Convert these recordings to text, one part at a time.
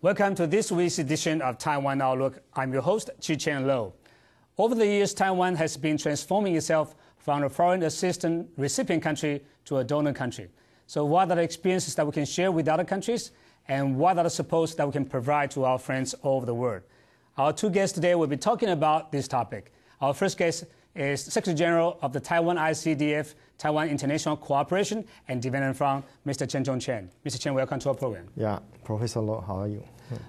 Welcome to this week's edition of Taiwan Outlook. I'm your host, Chi-Chen Lo. Over the years, Taiwan has been transforming itself from a foreign assistance recipient country to a donor country. So what are the experiences that we can share with other countries, and what are the supports that we can provide to our friends all over the world? Our two guests today will be talking about this topic. Our first guest is Secretary General of the Taiwan ICDF, Taiwan International Cooperation and Development Fund, Mr. Chen Zhongchen. Mr. Chen, welcome to our program. Yeah, Professor Lo, how are you?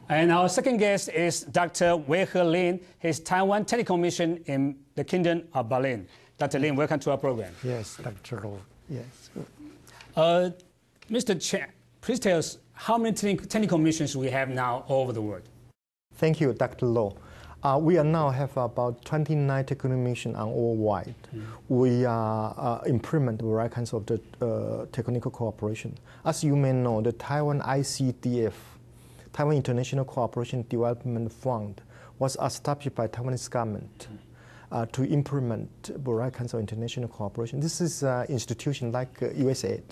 And our second guest is Dr. Wei-He Lin. He's Taiwan Technical Mission in the Kingdom of Bahrain. Dr. Lin, welcome to our program. Yes, Dr. Lo. Yes. Mr. Chen, please tell us how many technical missions we have now all over the world. Thank you, Dr. Lo. We now have about 29 technical missions worldwide. We implement various kinds of the technical cooperation. As you may know, the Taiwan ICDF, Taiwan International Cooperation Development Fund, was established by Taiwanese government to implement various kinds of international cooperation. This is an institution like USAID.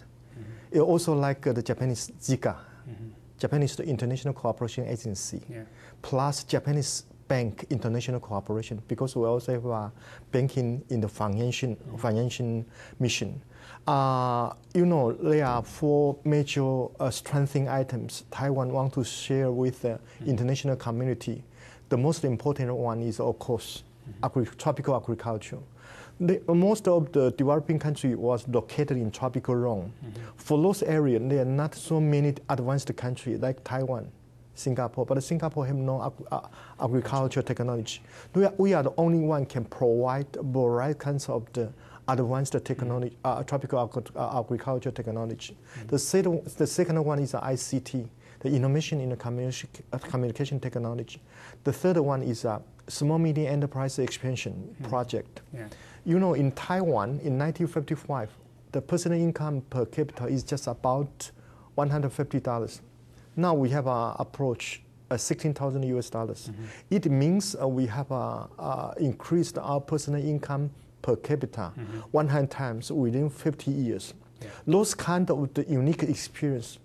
It also like the Japanese JICA, Japanese International Cooperation Agency, plus Japanese Bank International Cooperation, because we also have banking in the financial mission. You know, there are four major strengthening items Taiwan wants to share with the international community. The most important one is, of course, tropical agriculture. Most of the developing country was located in tropical zone. For those areas, there are not so many advanced countries like Taiwan, Singapore, but Singapore have no agriculture technology. We are the only one can provide various kinds of the advanced technology, tropical agriculture technology. The second one is ICT, the innovation in the communication technology. The third one is small medium enterprise expansion project. You know, in Taiwan, in 1955, the personal income per capita is just about $150. Now we have approached $16,000 US. It means we have increased our personal income per capita 100 times within 50 years. Those kind of the unique experience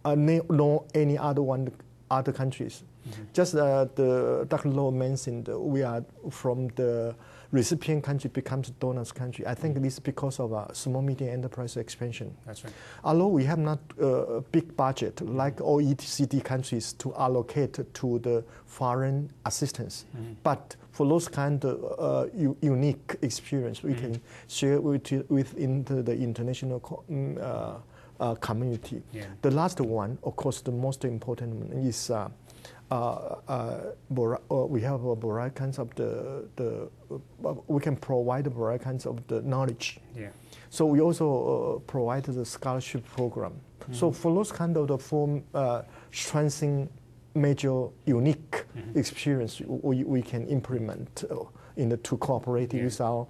no any other countries. Just the Dr. Lo mentioned, we are from the recipient country becomes donors country. I think this is because of small medium enterprise expansion. That's right. Although we have not a big budget like OECD countries to allocate to the foreign assistance, but for those kind of unique experience, we can share within the international community. The last one, of course, the most important one is we have a variety kinds of we can provide a variety kinds of the knowledge. So we also provide the scholarship program. So for those kind of the four strengthening major unique experience, we can implement to cooperate with our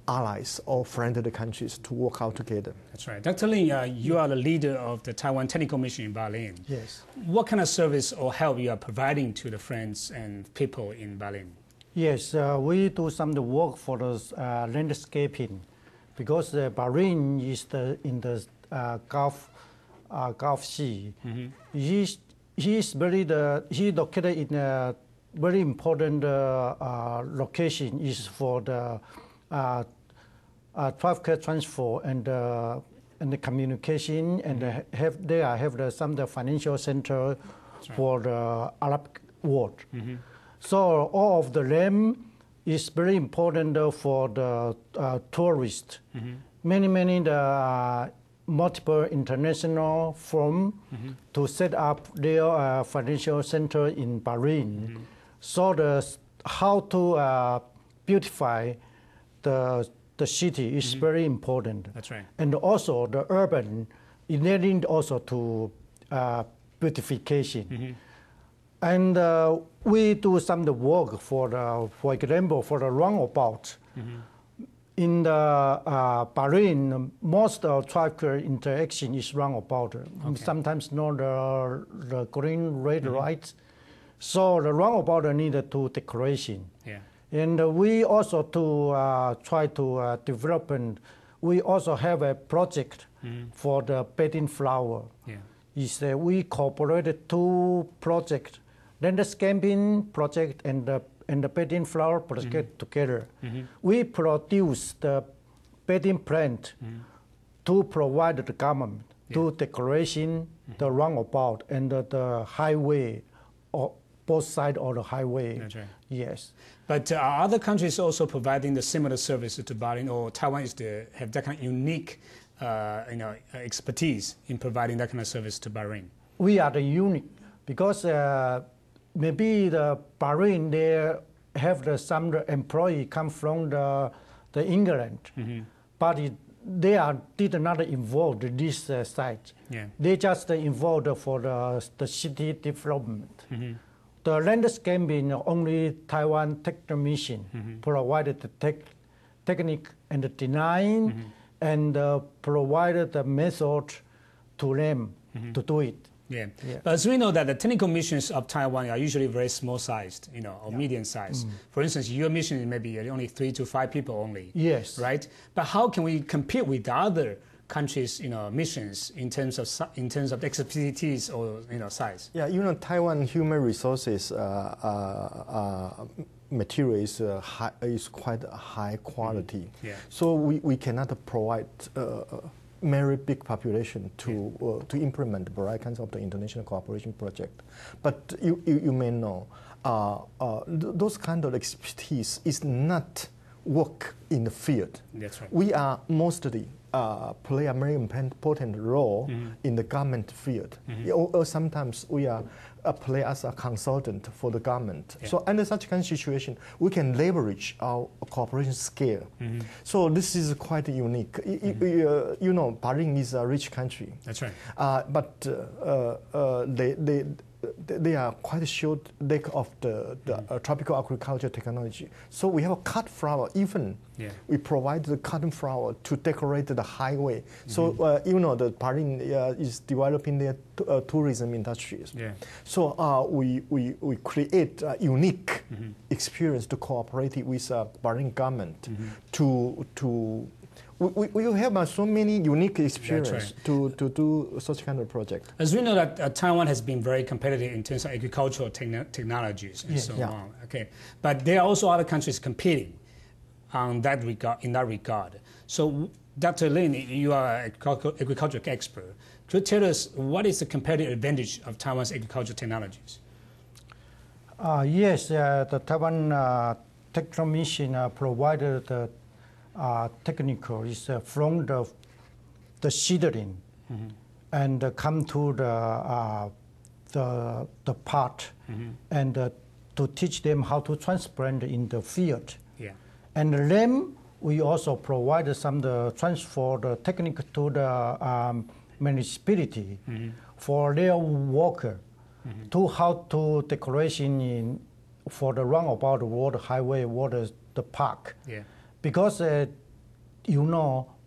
allies or friendly countries to work out together. That's right. Dr. Lin, you are the leader of the Taiwan Technical Mission in Bahrain. Yes. What kind of service or help you are providing to the friends and people in Bahrain? Yes, we do some of the work for the landscaping, because Bahrain is in the Gulf Sea. He located in a very important location is for the traffic transfer and the communication, and they have some of the financial center for the Arab world. So all of them is very important for the tourists. Many multiple international firms to set up their financial center in Bahrain. So how to beautify the city is very important. That's right. And also the urban, leading also to beautification. And we do some of the work for example, for the roundabout. In the Bahrain, most of traffic interaction is roundabout. Sometimes not the green, red lights. So the roundabout needed to decoration. And we also try to develop, and we also have a project for the bedding flower. is we cooperated two projects, landscaping project and the bedding flower project together. We produce the bedding plant to provide the government to decoration the roundabout and the highway, or both sides of the highway. That's right. Yes. But are other countries also providing the similar services to Bahrain, or Taiwan have that kind of unique expertise in providing that kind of service to Bahrain? We are the unique because maybe the Bahrain they have some employee come from the England, but they did not involve this site. Yeah. They just involved for the city development. The landscaping only Taiwan technician provided the technique and the design and provided the method to them to do it. Yeah. But as we know that the technical missions of Taiwan are usually very small-sized, or medium-sized. For instance, your mission may be only 3 to 5 people only. Yes. Right. But how can we compete with the other countries' missions in terms of expertise or size? Yeah. Taiwan human resources material is quite high quality. Yeah. So we cannot provide very big population to implement various kinds of the international cooperation project. But you may know those kind of expertise is not work in the field. That's right. We are mostly play a very important role in the government field. Or sometimes we are play as a consultant for the government. So under such kind of situation, we can leverage our cooperation scale. So this is quite unique. Bahrain is a rich country. That's right. But they are quite short lack of the tropical agriculture technology. So we have a cut flower. Even we provide the cotton flower to decorate the highway. So the Bahrain is developing their tourism industries. Yeah. So we create a unique experience to cooperate with Bahrain government We have so many unique experiences to do such kind of project. As we know that Taiwan has been very competitive in terms of agricultural technologies and so on. Okay, but there are also other countries competing in that regard. So, Dr. Lin, you are an agricultural expert. Could you tell us what is the competitive advantage of Taiwan's agricultural technologies? Yes, the Taiwan Techno Mission provided the technical is from the seedling and come to the pot and to teach them how to transplant in the field. Yeah. And then we also provide some transfer the technique to the municipality for their worker to how to decoration for the roundabout, water highway, water the park. Yeah. Because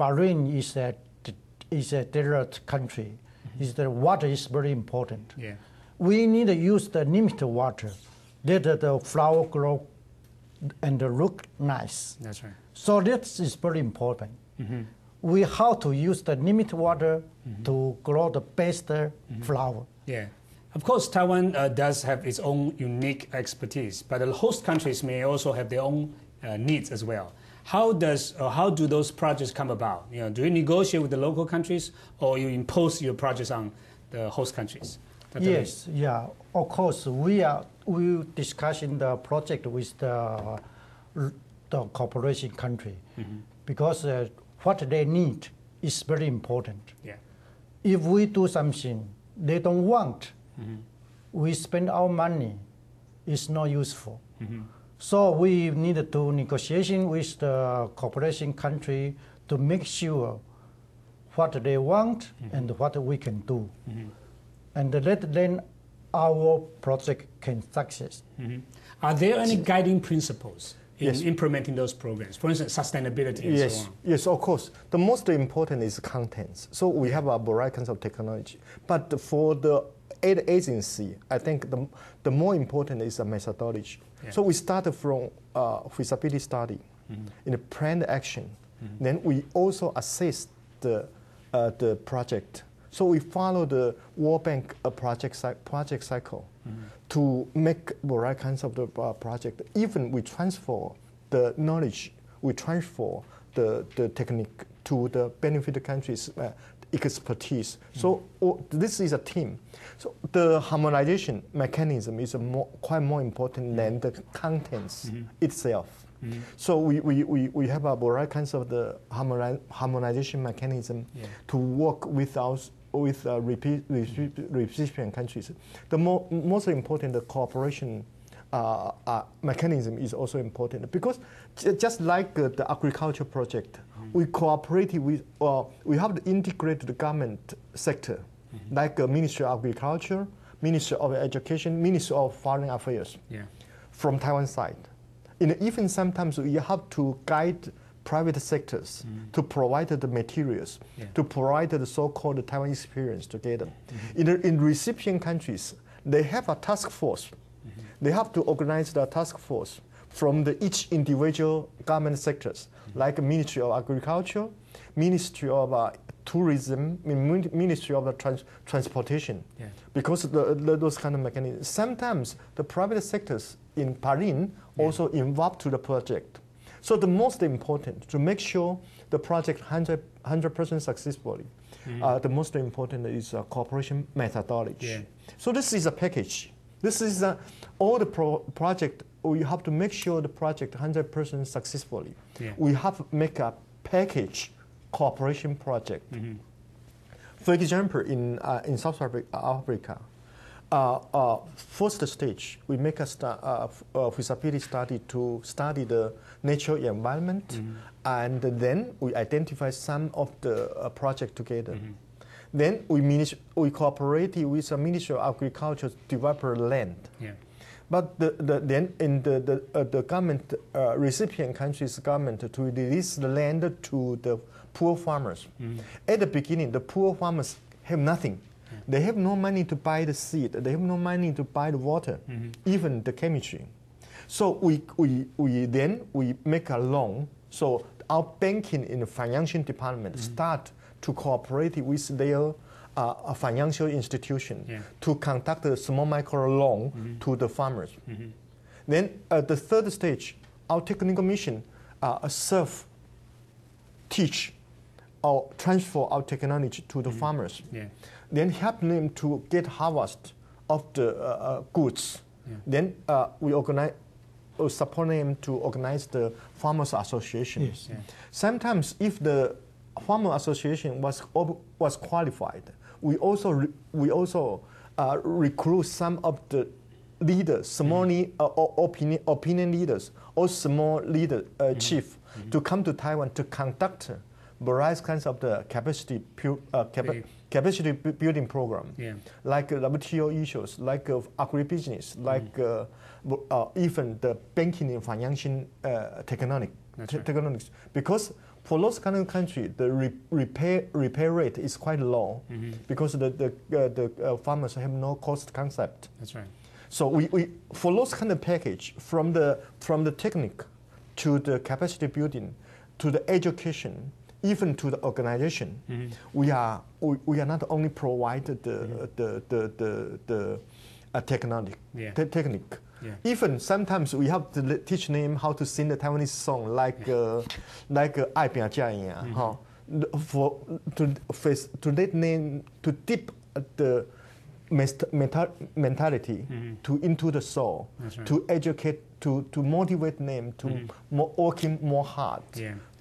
Bahrain is a desert country. The water is very important. Yeah. We need to use the limited water. Let the flower grow and look nice. That's right. So this is very important. We have to use the limited water to grow the best flower. Yeah. Of course, Taiwan does have its own unique expertise, but the host countries may also have their own needs as well. How do those projects come about? Do you negotiate with the local countries, or you impose your projects on the host countries? Yes, yeah, of course. We discussing the project with the cooperation country because what they need is very important. Yeah. If we do something they don't want, we spend our money. It's not useful. So we need to negotiation with the cooperation country to make sure what they want and what we can do. And then our project can success. Are there any guiding principles in implementing those programs? For instance, sustainability and so on. Yes, of course. The most important is contents. So we have a variety of technology. But for the aid agency, I think the more important is the methodology. Yeah. So we start from feasibility study in a planned action. Then we also assess the project So we follow the World Bank project cycle to make the right kinds of the project. Even we transfer the knowledge, we transfer the technique to the benefit countries' expertise. So this is a team. So the harmonization mechanism is quite more important than the contents itself. So we have a right kinds of the harmonization mechanism to work with recipient countries. The most important, the cooperation mechanism is also important, because just like the agriculture project, we cooperate with, we have the integrated government sector, like Ministry of Agriculture, Ministry of Education, Ministry of Foreign Affairs, from Taiwan side. Even sometimes we have to guide private sectors to provide the materials, to provide the so-called Taiwan experience together. In recipient countries, they have a task force. They have to organize the task force from each individual government sectors, like Ministry of Agriculture, Ministry of Tourism, Ministry of Transportation, because those kind of mechanisms. Sometimes the private sectors in Parin also involved to the project. So the most important, to make sure the project 100% successfully, the most important is cooperation methodology. So this is a package. This is all the project. We have to make sure the project 100% successfully. We have to make a package cooperation project. For example, in South Africa, first stage, we make a feasibility study to study the natural environment, and then we identify some of the project together. Then we cooperate with the Ministry of Agriculture to develop land. But then in the government, recipient countries' government to release the land to the poor farmers. At the beginning, the poor farmers have nothing. They have no money to buy the seed. They have no money to buy the water, even the chemistry. So we make a loan. So our banking in the financial department start to cooperate with their financial institution to conduct a small micro loan to the farmers. Then the third stage, our technical mission teach or transfer our technology to the farmers. Then help them to get harvest of the goods. Then we support them to organize the farmers association. Sometimes if the farmer association was qualified, we also recruit some of the leaders, small opinion leaders, or small leader chief to come to Taiwan to conduct various kinds of the capacity building program, like WTO issues, like agribusiness, like even the banking and financial technologies. Because for those kind of countries, the repair rate is quite low, because the farmers have no cost concept. That's right. So we for those kind of package, from the technique to the capacity building to the education, even to the organization, we are not only provided the technique. Even sometimes we have to teach them how to sing the Taiwanese song, like 爱拼才赢, to let them to dip the mentality into the soul, to educate, to motivate them to working more hard,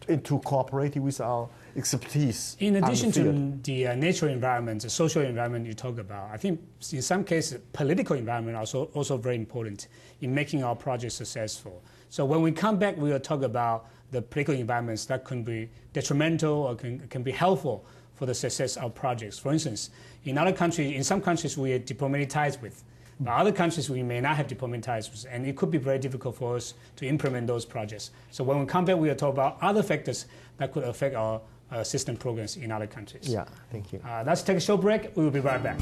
and to cooperate with our expertise. In addition to the natural environment, the social environment you talk about, I think in some cases political environment also very important in making our project successful. So when we come back, we will talk about the political environments that can be detrimental or can be helpful for the success of projects. For instance, in some countries we are diplomatic ties with, but other countries we may not have diplomatic ties with, and it could be very difficult for us to implement those projects. So when we come back, we will talk about other factors that could affect our assistance programs in other countries. Yeah, thank you. Let's take a short break. We will be right back.